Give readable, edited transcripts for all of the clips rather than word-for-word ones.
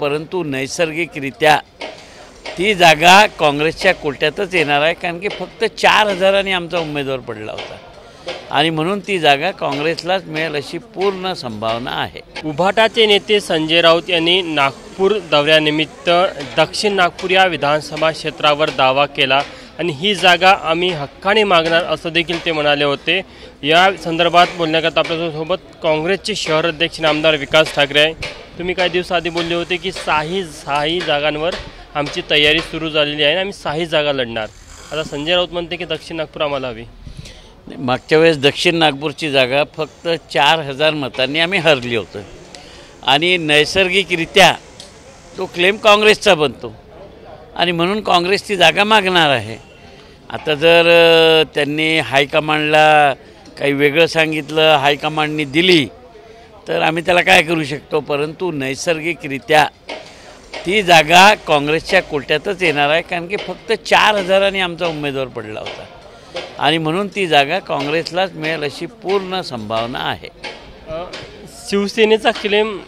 परंतु नैसर्गिकरित्या ती जागा काँग्रेसच्या कोट्यातच येणार आहे, कारण की फक्त 4,000 आमचा उमेदवार पडला होता आणि म्हणून ती जागा काँग्रेसलाच मिळेल अशी पूर्ण संभावना आहे। उभाटाचे नेते संजय राऊत यांनी नागपूर दौऱ्यानिमित्त दक्षिण नागपूर या विधानसभा क्षेत्रावर दावा केला आणि ही जागा आम्ही हक्काने मागणार असं देखील ते म्हणाले होते। या संदर्भात बोलण्याकरता आपल्यासोबत काँग्रेसचे शहर अध्यक्ष आमदार विकास ठाकरे आहे। तुम्ही काही दिवसाआधी बोलले होते की सहाही जागांवर आमची तयारी सुरू झालेली आहे आणि आम्ही 6 जागा लढणार। आता संजय राऊत म्हणते की दक्षिण नागपूर आम्हाला हवी। मागच्या वेळेस दक्षिण नागपूरची जागा फक्त 4,000 मतांनी आम्ही हरली होतं आणि नैसर्गिकरित्या तो क्लेम काँग्रेसचा बनतो आणि म्हणून काँग्रेस ती जागा मागणार आहे। आता जर त्यांनी हायकमांडला काही वेगळं सांगितलं, हायकमांडनी दिली, तर आम्ही त्याला काय करू शकतो, परंतु नैसर्गिकरित्या ती जागा काँग्रेसच्या कोट्यातच येणार आहे, कारण की फक्त 4,000 आमचा उमेदवार पडला होता आणि म्हणून ती जागा काँग्रेसलाच मिळेल अशी पूर्ण संभावना आहे। शिवसेनेचा क्लेम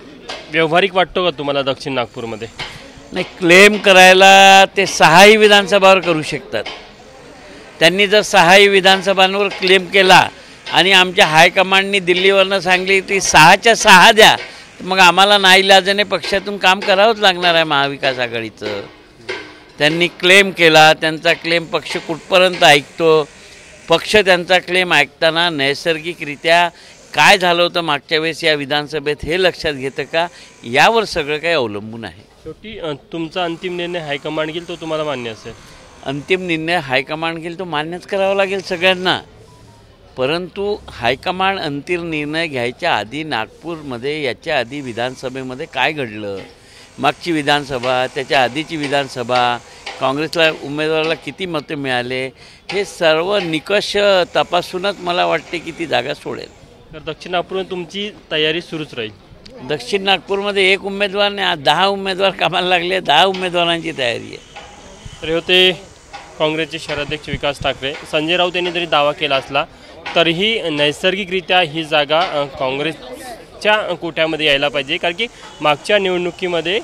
व्यावहारिक वाटतो का तुम्हाला दक्षिण नागपूरमध्ये? नाही, क्लेम करायला ते 6ही विधानसभावर करू शकतात। त्यांनी जर 6ही विधानसभांवर क्लेम केला आणि आमच्या हायकमांडनी दिल्लीवरनं सांगली ती 6च्या 6 द्या, तर मग आम्हाला नाईलाजाने पक्षातून काम करावंच लागणार आहे महाविकास आघाडीचं। त्यांनी क्लेम केला, त्यांचा क्लेम पक्ष कुठपर्यंत ऐकतो, पक्ष त्यांचा क्लेम ऐकताना नैसर्गिकरित्या काय झालं होतं मागच्या वेळेस या विधानसभेत हे लक्षात घेतं का, यावर सगळं काही अवलंबून आहे। शेवटी तुमचा अंतिम निर्णय हायकमांड घेईल, तो तुम्हाला मान्य असेल? अंतिम निर्णय हायकमांड घेईल, तो मान्यच करावा लागेल सगळ्यांना। परंतु हायकमांड अंतिम निर्णय घ्यायच्या आधी नागपूरमध्ये याच्या आधी विधानसभेमध्ये काय घडलं, मागची विधानसभा, त्याच्या आधीची विधानसभा, काँग्रेसला उमेदवाराला किती मतं मिळाले, हे सर्व निकष तपासूनच मला वाटते की ती जागा सोडेल। तर दक्षिण नागपूरमध्ये तुमची तयारी सुरूच राहील? दक्षिण नागपूरमध्ये 1 उमेदवार नाही, 10 उमेदवार कामाला लागले, 10 उमेदवारांची तयारी आहे। तर होते काँग्रेसचे शहराध्यक्ष विकास ठाकरे। संजय राऊत यांनी जरी दावा केला असला तरीही नैसर्गिकरित्या ही जागा काँग्रेसच्या कोट्यामध्ये यायला पाहिजे, कारण की मागच्या निवडणुकीमध्ये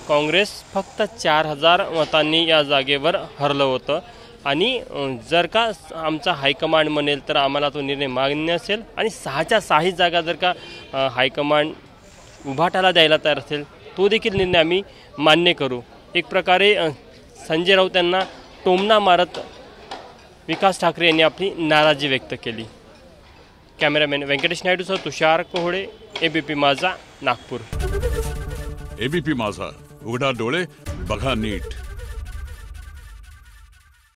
काँग्रेस फक्त 4,000 मतांनी या जागेवर हरलं होतं आणि जर का आमचा हायकमांड म्हणेल तर आम्हाला तो निर्णय मान्य असेल आणि 6च्या 6 जागा जर का हायकमांड उभाटाला द्यायला तयार असेल, तो देखील निर्णय आम्ही मान्य करू। एक प्रकारे संजय राऊत यांना टोमणा मारत विकास ठाकरे यांनी आपली नाराजी व्यक्त केली। कॅमेरामॅन व्यंकटेश नायडूसह तुषार कोहळे, एबीपी माझा, नागपूर। एबीपी माझा, उघडा डोळे बघा नीट।